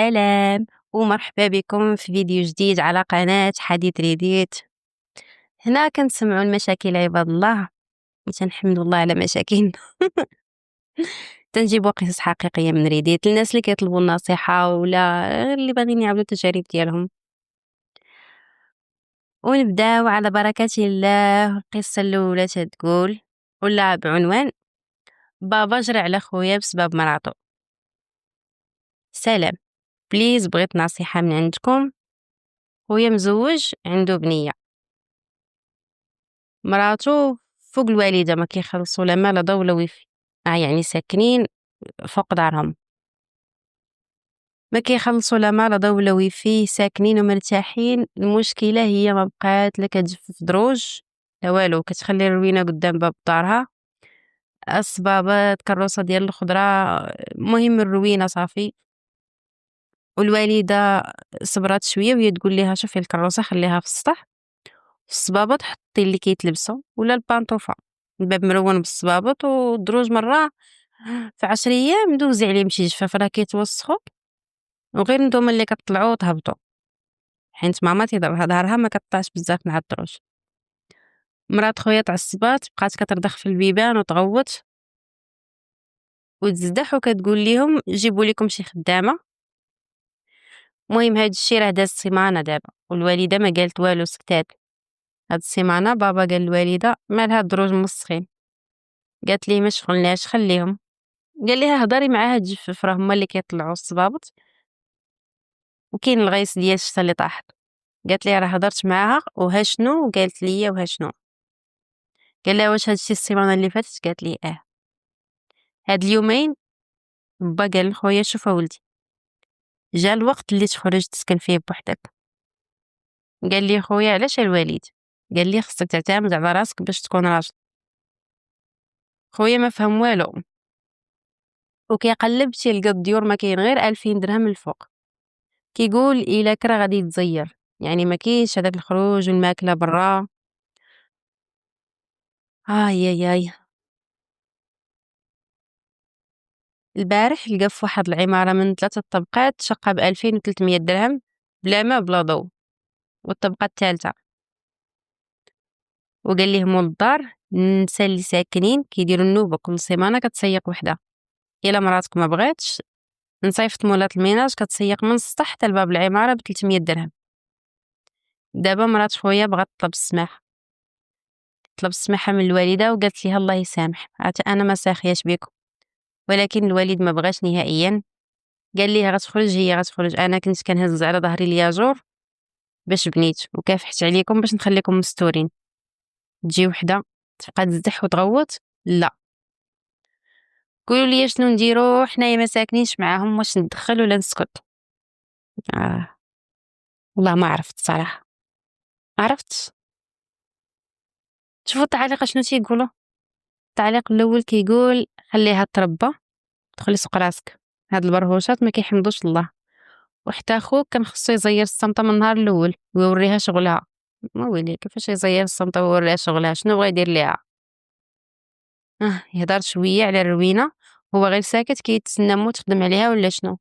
سلام ومرحبا بكم في فيديو جديد على قناة حديث ريديت. هنا كنسمعوا المشاكل عباد الله وتنحمد الله على مشاكلنا. تنجيبوا قصص حقيقية من ريديت للناس اللي كيطلبوا النصيحة ولا غير اللي باغيين يعاودوا التجارب ديالهم. ونبداو على بركة الله. القصة الأولى تتقول ولا بعنوان بابا جرى على خويا بسبب مراته. سلام، بليز بغيت نصيحة من عندكم. خويا مزوج عنده بنية، مراتو فوق الوالدة ما كيخلصوا لا ما لا ضو ولا ويفي، يعني ساكنين فوق دارهم، ما كيخلصوا لا ما لا ضو ولا ويفي، ساكنين ومرتاحين. المشكلة هي ما بقات لا كتجفف دروج لا والو، كتخلي الروينة قدام باب دارها، الصبابط كروسة ديال الخضرة، المهم الروينة صافي. والوالدة صبرات شوية وهي تقول ليها شوفي الكروسة خليها في السطح، في الصبابط حطي اللي كيتلبسوا ولا البانطوفة، الباب مرون بالصبابط والدروج مرة في 10 ايام دوزي عليهم شي جفاف راه كيتوسخوا، وغير نتوما اللي كتطلعوا وتهبطوا، حيت ماما تيضرها ظهرها ما كطلعش بزاف مع الدروج. مرات خويا تعصبات بقات كترضخ في البيبان وتغوت وتزدح وكتقول لهم جيبوا لكم شي خدامه. المهم هاد الشي راه داز سيمانه دابا والوالده ما قالت والو، سكتات. هاد السيمانه بابا قال للوالده مالها الدروج مسخين، قالت ليه ما شغلناش خليهم، قال ليها هضري معاها تجفف راه هما اللي كيطلعوا الصبابط وكاين الغيس ديال الشتا اللي طاحت. قالت لي راه هضرت معاها وها شنو قالت لي وها شنو. قال لها واش هادشي السيمانه اللي فاتت؟ قالت لي هاد اليومين با قال لخويا شوف ولدي جا الوقت اللي تخرج تسكن فيه بوحدك. قال لي خويا علاش الوالد؟ قال لي خصك تعتمد على راسك باش تكون راجل. خويا ما فهم والو وكيقلب تيلقى الديور ما كاين غير 2000 درهم الفوق، كيقول الا كرا غادي يتزير، يعني ما كاينش هذاك الخروج والماكله برا. يا ياي. البارح لقى في واحد العمارة من 3 طبقات شقة ب2300 درهم بلا ما بلا ضو، والطبقة الثالثة. وقال ليه مول الدار النساء اللي ساكنين كيديروا النوبة كل سيمانة كتسيق وحدة، إلا مراتك ما بغاتش نصيفط مولات الميناج كتسيق من السطح حتى لباب العمارة ب300 درهم. دابا مرات خويا بغات طلب السماحة من الوالدة وقالت ليها الله يسامح أنا ما ساخياش بكم، ولكن الوالد ما بغاش نهائيا. قال ليها غتخرج هي غتخرج، أنا كنت كنهز على ظهري الياجور باش بنيت وكافحت عليكم باش نخليكم مستورين، تجي وحده تبقى تزدح وتغوت؟ لا. قولوا لي شنو نديرو حنايا ما ساكنينش معاهم، واش ندخل ولا نسكت؟ والله ما عرفت صراحه، عرفت. شوفوا التعليق شنو تيقولوا. التعليق الاول كيقول خليها تربى دخلي سوق راسك، هاد البرهوشات ما كيحمدوش الله، وحتى خوك كان خصو يزير الصمته من النهار الاول ويوريها شغلها. ما ويلي كيفاش يزير الصمته ويوريها شغلها؟ شنو بغا يدير ليها؟ يهضر شويه على الروينه، هو غير ساكت كيتسنى مو تخدم عليها ولا شنو؟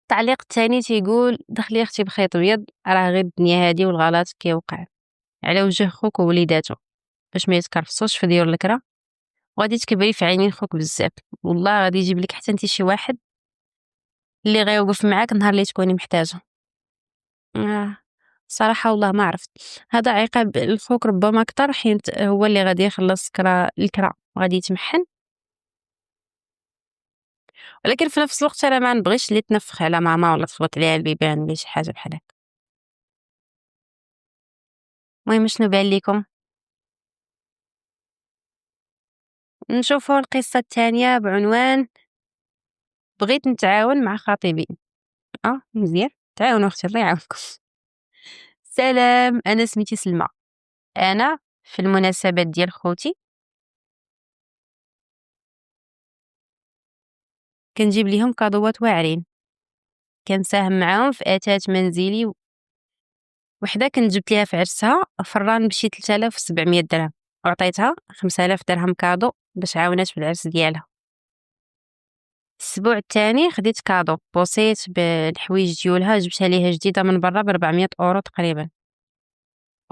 التعليق الثاني تيقول دخلي اختي بخيط ابيض، راه غير الدنيا هادي والغلط كيوقع على وجه خوك ووليداتو باش ما يتكرفصوش في ديور الكرا، وغادي تكبري في عينين خوك بزاف، والله غادي يجيب لك حتى انت شي واحد اللي غيوقف معاك نهار اللي تكوني محتاجه. صراحه والله ما عرفت، هذا عقاب الخوك ربما اكثر حيت هو اللي غادي يخلص الكرا وغادي يتمحن، ولكن في نفس الوقت انا ما نبغيش اللي تنفخ على ماما ولا تخبط عليها البيبان ولا شي حاجه بحال هكا. المهم شنو بان ليكم؟ نشوفوا القصة الثانية بعنوان بغيت نتعاون مع خطيبي. مزيان، تعاونوا اختي الله يعاونكم. سلام، انا سميتي سلمى. انا في المناسبات ديال خوتي كنجيب ليهم كادوات واعرين، كنساهم معاهم في اثاث منزلي. وحده كنت جبت ليها في عرسها فران بشي 3700 درهم وعطيتها 5000 درهم كادو باش عاونات في العرس ديالها. الأسبوع التاني خديت كادو بسيط بالحوايج ديولها، جبتها ليها جديدة من برا ب400 € تقريبا.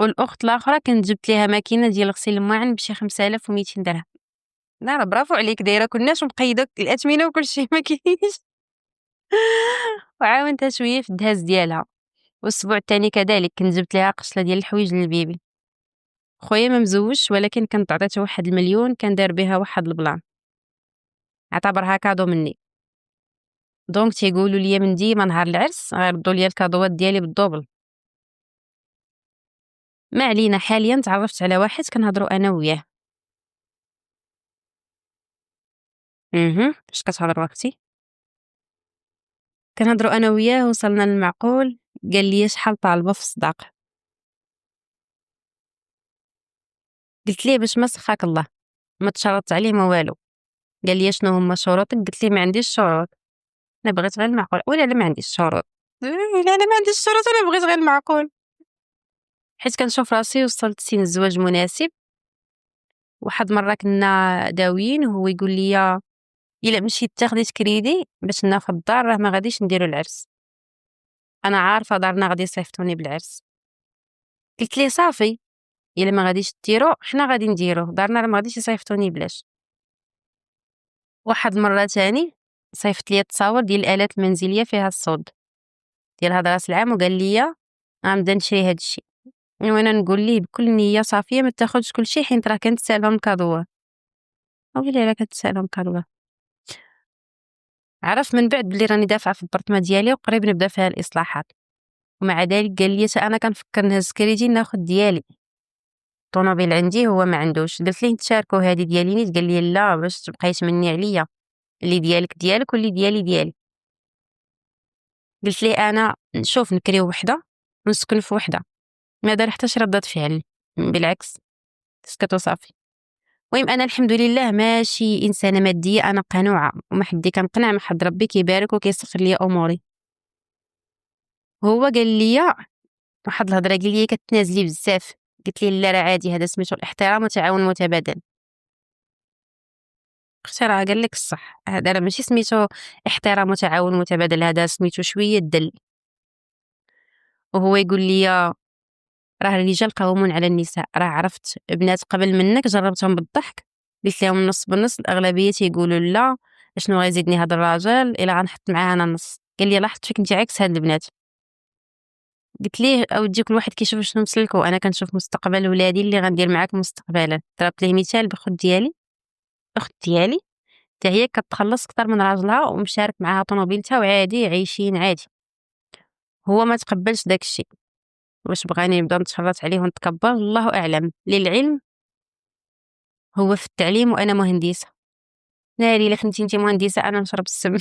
والأخت الآخرى كنت جبت ليها ماكينة ديال غسيل المواعن بشي 5200 درهم. لا راه برافو عليك دايرة كلناش مقيدة الأثمنة وكلشي ما كاينش. وعاونتها شوية في الدهاز ديالها. والأسبوع التاني كذلك كنت جبت ليها قشلة ديال الحوايج للبيبي. خويا ما مزوجش ولكن كنت عطيته 1 مليون كان دار بها واحد البلان، اعتبرها كادو مني. دونك تيقولوا لي من ديما نهار العرس غيردوا لي الكادوات ديالي بالدوبل. ما علينا، حاليا تعرفت على واحد كنهضروا انا وياه. اش كتهضروا اختي؟ كنهضروا انا وياه وصلنا للمعقول. قال لي شحال طالبه في الصداق. قلت ليه باش ما سخاك الله، ما تشرطت عليه ما والو. قال لي شنو هما شروطك؟ قلت ليه ما عنديش شروط، انا بغيت غير المعقول. ولا لا ما عنديش شروط، لا انا ما عنديش شروط، انا بغيت غير المعقول. حيت كنشوف راسي وصلت سن الزواج مناسب. واحد مره كنا داويين وهو يقول لي الا مشيت تاخدي كريدي باش ناخد الدار راه ما غاديش نديرو العرس. انا عارفه دارنا غادي يصيفطوني بالعرس. قلت ليه صافي، الا ما غاديش ديرو حنا غادي نديروه، دارنا راه ما غاديش يصيفطوني بلاش. واحد المره تاني صيفط لي التصاور ديال الالات المنزليه فيها الصوت ديال هاد راس العام وقال لي غنبدا نشري هاد الشيء. وانا نقول ليه بكل نيه صافيه ما تاخذش كل شيء حيت راه كنتسالهم الكادوات. ويلي الا كتسالهم الكادوات. عرف من بعد بلي راني دافعه في البرطمه ديالي وقريب نبدا فيها الاصلاحات. ومع ذلك قال لي انا كنفكر نهز كريدي ناخذ ديالي. الطوموبيل عندي هو ما عندوش. قلت ليه نتشاركوا هذه ديالي نيت؟ قال لي لا باش تبقاي تمني عليا، اللي ديالك ديالك واللي ديالي ديالي. قلت ليه انا نشوف نكريو وحده ونسكن في وحده، ما دار حتى شي ردة فعل، بالعكس سكت وصافي. المهم انا الحمد لله ماشي انسانه ماديه، انا قنوعه وما حدي كنقنع، ما حد ربي كيبارك وكيسخر لي اموري. هو قال لي واحد الهضره، قال لي كتنازلي بزاف. قلت لي لا راه عادي، هذا سميتو الاحترام وتعاون متبادل. اختي راه قال لك الصح، هذا راه ماشي سميتو احترام وتعاون متبادل، هذا سميتو شويه دل. وهو يقول لي راه الرجال قوامون على النساء، راه عرفت بنات قبل منك جربتهم بالضحك قلت لهم نص بالنص، الاغلبيه تيقولوا لا شنو غيزيدني هذا الراجل الا غنحط معاه انا النص. قال لي لاحظت فيك انت عكس هاد البنات. قلت ليه اودي كل واحد كيشوف شنو مسلكو، انا كنشوف مستقبل ولادي اللي غندير معاك مستقبلا. ضربت ليه مثال بخت ديالي. اخت ديالي حتى هي كتخلص اكثر من راجلها ومشارك معاها طوموبيلتها وعادي عايشين عادي. هو ما تقبلش داك الشيء، واش بغاني نبدا نتشرط عليه ونتكبر؟ الله اعلم. للعلم هو في التعليم وانا مهندسه. ناري الا كنتي انت مهندسه انا نشرب السم.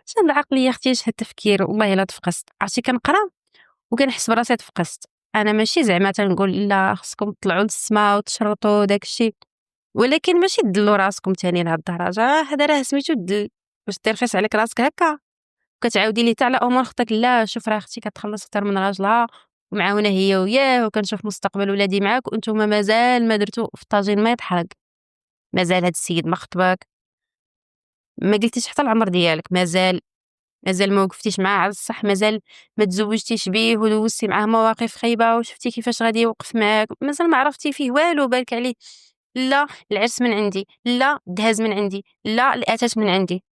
شنو العقليه اختي، شحال التفكير، والله الا تفقست. عرفتي كنقرا وكنحس براسي تفقست. انا ماشي زعما تنقول لا خصكم تطلعوا للسما وتشرطوا داك الشيء، ولكن ماشي تدلوا راسكم تاني لهاد الدرجه. هذا راه سميتو الدل، واش دير خيس عليك راسك هكا كتعاودي لي حتى على امور اختك. لا شوف راه اختي كتخلص اكثر من راجلها ومعاونه هي وياه، وكنشوف مستقبل ولادي معاك وانتم مازال ما درتو في طاجين ما يطحق. مازال هاد السيد ما خطبك، ما قلتيش حتى العمر ديالك، مازال ما وقفتيش معاه على الصح، مازال ما تزوجتيش بيه ودوزتي معاه مواقف خايبه وشفتي كيفاش غادي يوقف معاك، مازال ما عرفتي فيه والو بالك عليه. لا العرس من عندي، لا الدهاز من عندي، لا الاتات من عندي.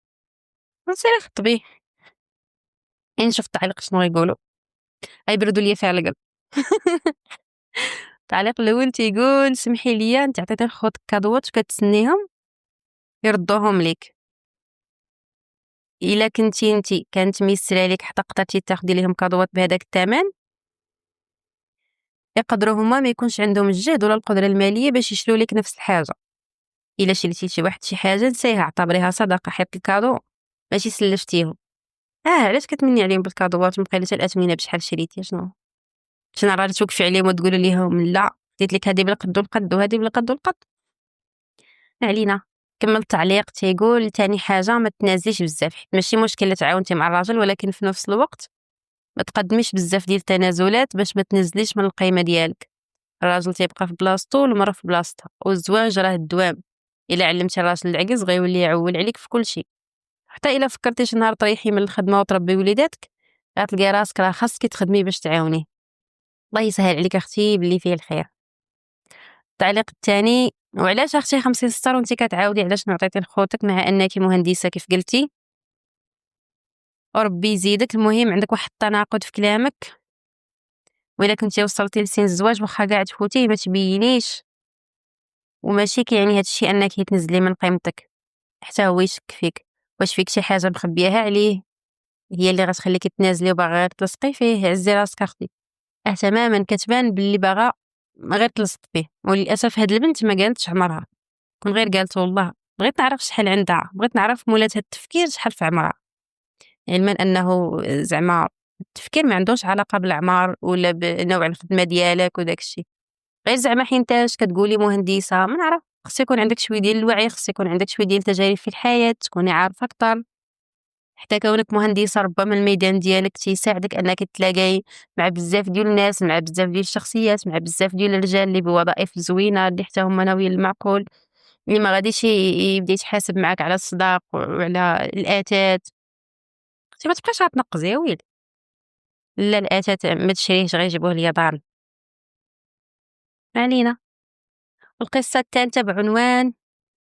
نسيري خطبيه. نشوف التعليق شنو غيقولوا، غيبردوا ليا فيها القلب. التعليق الاول تيقول سمحي لي انت عطيتي خوتك كادوات وكتسنيهم يردوهم ليك. الا كنتي انت كانت ميسره ليك حتى قدرتي تاخدي لهم كادوات بهذاك الثمن، يقدروا هما ما يكونش عندهم الجهد ولا القدره الماليه باش يشريو لك نفس الحاجه. الا شريتي لشي واحد شي حاجه نسيها، اعتبريها صدقه، حيت الكادو ماشي سلفتيهم. علاش كتمني عليهم بالكادوات ومقيله الاثمنه بشحال شريتي؟ شنو راه توقفي عليهم وتقولي لهم لا ديت لك هذه بالقد والقد وهذه بالقد والقد؟ ما علينا. كمل التعليق تيقول تاني حاجه ما تنازليش بزاف، حيت ماشي مشكل تعاونتي مع الراجل، ولكن في نفس الوقت ما تقدميش بزاف ديال التنازلات باش ما تنزليش من القيمه ديالك. الراجل تيبقى في بلاصتو والمراه في بلاصتها، والزواج راه الدوام. الا علمتي الراجل العجز غيولي يعول عليك في كل شيء. حتى الا فكرتي شي نهار تريحي من الخدمه وتربي وليداتك غتلقاي راسك راه خاصك تخدمي باش تعاونيه. الله يسهل عليك اختي باللي فيه الخير. التعليق الثاني: وعلاش اختي 50 سطر وانت كتعاودي علاش ما عطيتي لخوتك مع انك مهندسه كيف قلتي؟ وربي يزيدك. المهم عندك واحد التناقض في كلامك، وإلا كنتي وصلتي لسن الزواج واخا كاع تفوتيه ما تبينيش، وماشي كيعني هادشي انك تنزلي من قيمتك حتى هو يشك فيك. واش فيك شي حاجه مخبياها عليه هي اللي غتخليكي تنازلي وباغا غير تلصقي فيه؟ عزي راسك اختي. تماما كتبان باللي باغا غير تلصق فيه، وللاسف هاد البنت ما قالتش عمرها. كون غير قالت والله بغيت نعرف شحال عندها، بغيت نعرف مولات هاد التفكير شحال في عمرها، علما انه زعما التفكير ما عندوش علاقه بالعمر ولا بنوع الخدمه ديالك وداك الشيء. غير زعما حينتاش كتقولي مهندسه ما نعرف، خص يكون عندك شويه ديال الوعي، خص يكون عندك شويه ديال التجارب في الحياه، تكوني عارفه اكثر. حتى كونك مهندسه ربما الميدان ديالك تيساعدك انك تلاقاي مع بزاف ديال الناس، مع بزاف ديال الشخصيات، مع بزاف ديال الرجال اللي بوظائف زوينه اللي حتى هما ناويين المعقول، اللي ما غاديش يبدا يتحاسب معاك على الصداق وعلى الاتات. انت ما تبقاش غتنقزي يا ويلي. لا الاتات ما تشريهش غير يجيبوه ليا دار. ما علينا. القصه الثالثه بعنوان: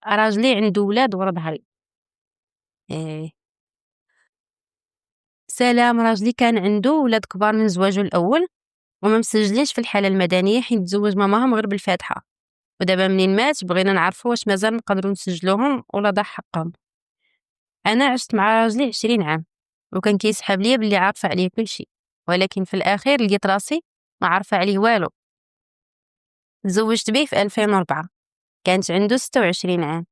راجلي عنده ولاد ورا ظهري. إيه. سلام. راجلي كان عنده ولاد كبار من زواجه الاول وما مسجلينش في الحاله المدنيه حيت تزوج ماماهم غير بالفاتحه، ودابا منين مات بغينا نعرفوا واش مازال نقدروا نسجلوهم ولا ضاع حقهم. انا عشت مع راجلي 20 عام وكان كيسحب ليا باللي عارفه عليه كل شيء، ولكن في الاخير لقيت راسي ما عارفه عليه والو. تزوجت به في 2004، كانت عنده 26 عام.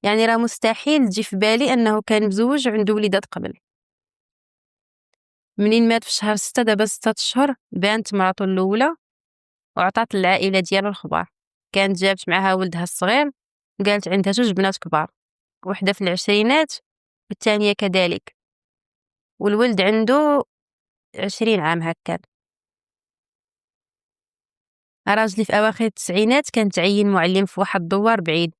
يعني راه مستحيل تجي في بالي انه كان مزوج وعنده وليدات قبل. منين مات في شهر 6 دابا 6 اشهر بانت مراته الاولى وعطات العائله ديالو الخبار. كانت جابت معها ولدها الصغير وقالت عندها جوج بنات كبار، وحده في العشرينات والثانيه كذلك، والولد عنده 20 عام هكا. راجلي في اواخر التسعينات كان تعين معلم في واحد الدوار بعيد،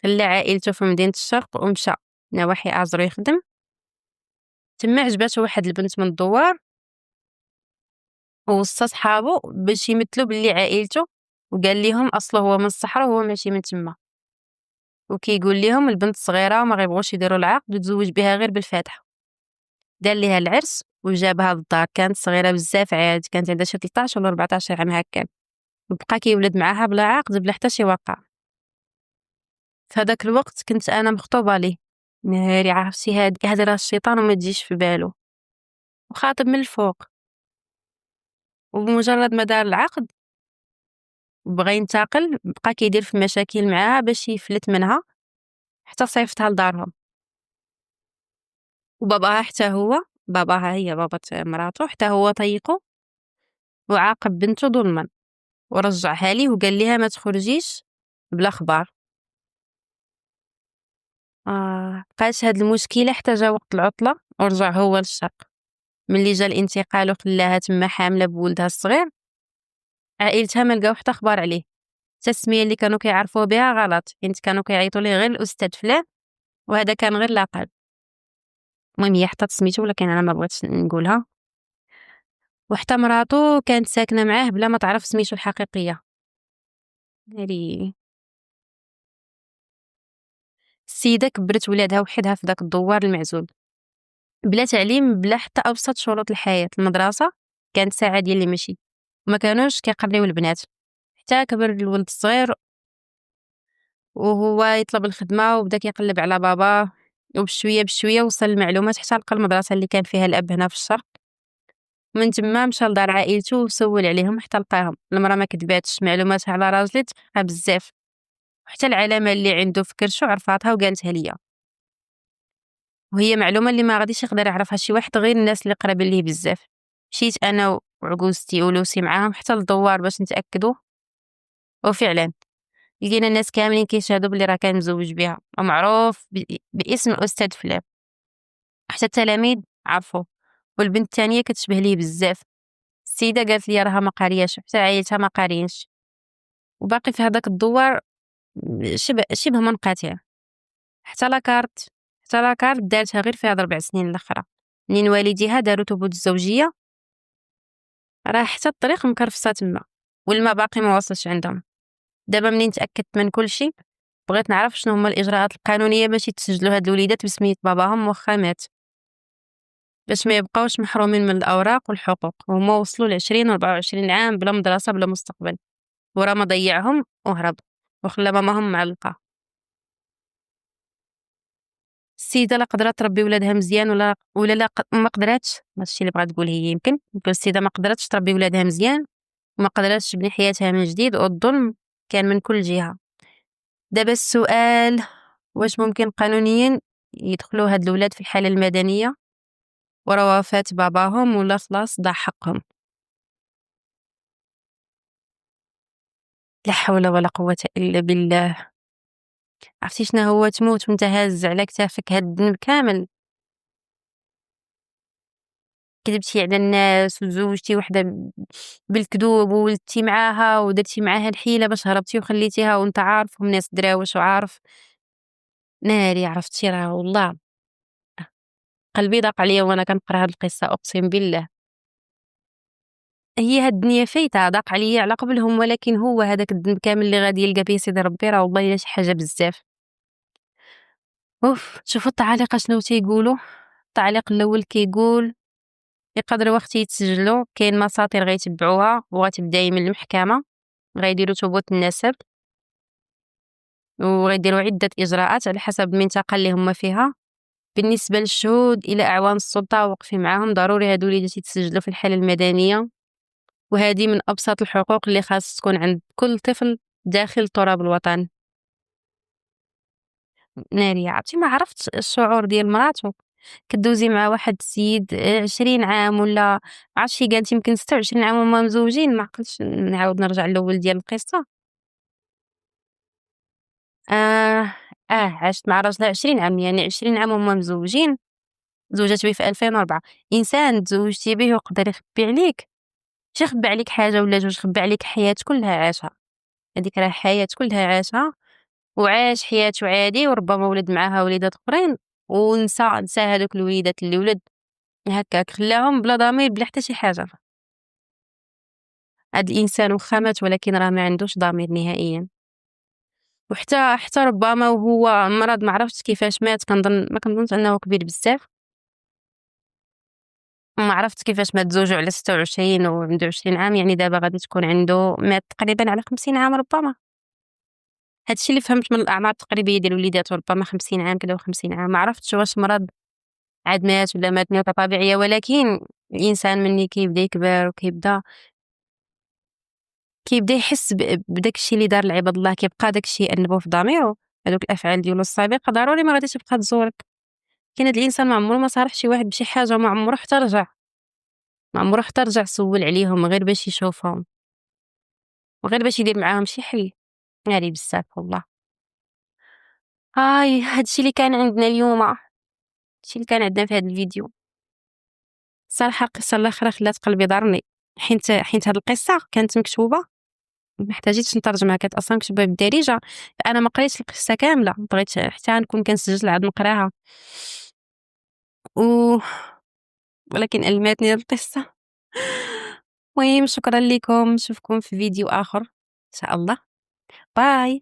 خلى عائلته في مدينه الشرق ومشى نواحي ازرو يخدم. تما عجباتو واحد البنت من الدوار ووصى صحابو باش يمثلوا باللي عائلته، وقال لهم اصله هو من الصحراء وهو ماشي من تما، وكيقول لهم البنت صغيره وما غيبغوش يديروا العقد وتزوج بها غير بالفاتحه. دار ليها العرس وجابها للدار، كانت صغيره بزاف عاد، كانت عندها شي 13 ولا 14 عام هكا، وبقى كيولد معاها بلا عقد بلا حتى شي واقع. في هذاك الوقت كنت انا مخطوبه ليه، ناري عرفتي هاد راه الشيطان وما تجيش في بالو، وخاطب من الفوق. وبمجرد ما دار العقد بغى ينتقل، بقى كيدير في مشاكل معاها باش يفلت منها حتى صيفطها لدارهم. وباباها حتى هو، باباها هي بابا مراته، حتى هو طيقو وعاقب بنته ظلما ورجعها ليه وقال لها ما تخرجيش بلا خبار. بقات هاد المشكله حتى جا وقت العطله ورجع هو للشرق. ملي جا الانتقال وخلاها تما حامله بولدها الصغير، عائلتها ما لقاو حتى خبار عليه، حتى السميه اللي كانوا كيعرفوا بها غلط حيت كانوا كيعيطوا ليه غير الاستاذ فلان، وهذا كان غير لقب. المهم هي حطات سميتو ولكن انا ما بغيتش نقولها. وحتى مراته كانت ساكنه معاه بلا ما تعرف سميتو الحقيقيه. ناري. السيده كبرت ولادها وحدها في داك الدوار المعزول، بلا تعليم بلا حتى ابسط شروط الحياه. المدرسه كانت ساعه ديال اللي مشي، وما كانوش كيقريو البنات. حتى كبر الولد الصغير وهو يطلب الخدمه وبدا كيقلب على باباه، وبشويه بشويه وصل المعلومات حتى لقى المدرسه اللي كان فيها الاب هنا في الشرق. من تما مشى لدار عائلته وسول عليهم حتى لقاهم. المراه ما كذباتش، معلوماتها على راجلي دقيقه بزاف، وحتى العلامه اللي عنده في كرشو عرفاتها وقالتها ليا، وهي معلومه اللي ما غاديش يقدر يعرفها شي واحد غير الناس اللي قرابين ليه بزاف. مشيت انا وعجوزتي ولوسي معاهم حتى للدوار باش نتاكدوا، وفعلا لقينا الناس كاملين كيشهدوا بلي راه كان مزوج بها ومعروف باسم الاستاذ فلان. حتى التلاميذ عرفوا، والبنت الثانيه كتشبه ليه بزاف. السيده قالت لي راها ما قارياش، حتى عائلتها ما قاريينش، وباقي في هذاك الدوار شِبه منقطع. حتى لاكارت حتى لاكارت دارتها غير في هاد 4 سنين الأخرى، منين والديها دارو ثبوت الزوجية، راه حتى الطريق مكرفسة تما، والما باقي ما وصلش عندهم. دابا منين تأكدت من كلشي، بغيت نعرف شنو هما الإجراءات القانونية باش يتسجلوا هاد الوليدات بسمية باباهم واخا مات، باش ما يبقاوش محرومين من الأوراق والحقوق، وهما وصلوا ل20 و24 عام بلا مدرسة بلا مستقبل، وراه ما ضيعهم وهرب وخلى ماماهم معلقة. السيدة لا قدرات تربي ولادها مزيان ولا لا ما قدراتش، هذا الشي اللي بغات تقول هي. يمكن السيدة ما قدراتش تربي ولادها مزيان وما قدراتش تبني حياتها من جديد، والظلم كان من كل جهة. دابا السؤال، واش ممكن قانونيا يدخلوا هاد الولاد في الحالة المدنية ورا وفاة باباهم، ولا خلاص ضاع حقهم؟ لا حول ولا قوة إلا بالله. عرفتي شنو هو تموت وانت هاز على كتافك هاد الذنب كامل؟ كذبتي على الناس وتزوجتي وحده بالكذوب وولدتي معاها ودرتي معاها الحيلة باش هربتي وخليتيها وانت عارف والناس دراوش وعارف. ناري عرفتي راه والله قلبي ضاق عليا وانا كنقرا هاد القصة، اقسم بالله. هي هاد الدنيا فايتة ضاق عليا على قبلهم، ولكن هو هذاك الذنب كامل اللي غادي يلقى فيه سيدي ربي راه والله الا شي حاجة بزاف. اوف، شوفوا التعاليق شنو تيقولوا. التعليق الاول كيقول يقدروا وقت يتسجلوا، كاين مساطر غيتبعوها وغتبدا من المحكمة، غيديروا ثبوت النسب وغيديروا عدة إجراءات على حسب المنطقة اللي هما فيها. بالنسبة للشهود إلى أعوان السلطة واقفين معاهم، ضروري هادو الوليدات يتسجلوا في الحالة المدنية، وهذه من أبسط الحقوق اللي خاص تكون عند كل طفل داخل تراب الوطن. نارية عرفتي ما عرفتش الشعور ديال مراتو كدوزي مع واحد السيد 20 عام ولا عرفتش شي قالت يمكن 26 عام وهما مزوجين. ما عقلتش نعاود نرجع للأول ديال القصة. آه عاشت مع راجلها 20 عام، يعني 20 عام وهما مزوجين. تزوجات به في 2004. إنسان تزوجتي به ويقدر يخبي عليك، ماشي يخبي عليك حاجة ولا جوج، يخبي عليك حياة كلها عاشها. هذيك راه حياة كلها عاشها، وعاش حياته عادي وربما ولد معاها وليدات أخرين، نسى هادوك الوليدات اللي ولد هكاك، خلاهم بلا ضمير بلا حتى شي حاجة. هاد الإنسان واخا مات ولكن راه ما عندوش ضمير نهائيًا. وحتى ربما وهو مرض ما عرفتش كيفاش مات، ما كنظنش أنه كبير بزاف. ما عرفت كيفاش مات، زوجو على 26 وعنده 20 عام، يعني دابا غادي تكون عنده مات تقريبًا على 50 عام ربما. هادشي اللي فهمت من الأعمار التقريبية ديال وليداتو، ربما 50 عام كذا و50 عام. ما عرفتش واش مرض عاد مات ولا مات موتة طبيعية، ولكن الإنسان ملي كيبدا يكبر كيبدا يحس بداك الشي اللي دار لعباد الله، كيبقى داك الشي يأنبو في ضميرو. هادوك الأفعال ديالو السابقة ضروري ما غاديش تبقى تزورك. كاين هاد الإنسان ما عمرو ما صارح شي واحد بشي حاجة، وما عمرو حتى رجع، ما عمرو حتى رجع سول عليهم غير باش يشوفهم وغير باش يدير معاهم شي حل. ناري بزاف والله. هاي هادشي اللي كان عندنا اليوم، هادشي اللي كان عندنا في هاد الفيديو. الصراحة القصة الأخرى خلات قلبي ضرني، حيت هاد القصة كانت مكتوبة ما احتاجيتش نترجمها، كانت أصلا مكتوبة بالدارجة. أنا ما قريتش القصة كاملة، بغيت حتى نكون كنسجل عاد نقراها و... ولكن ألماتني القصة. المهم شكرا لكم، نشوفكم في فيديو آخر إن شاء الله. باي.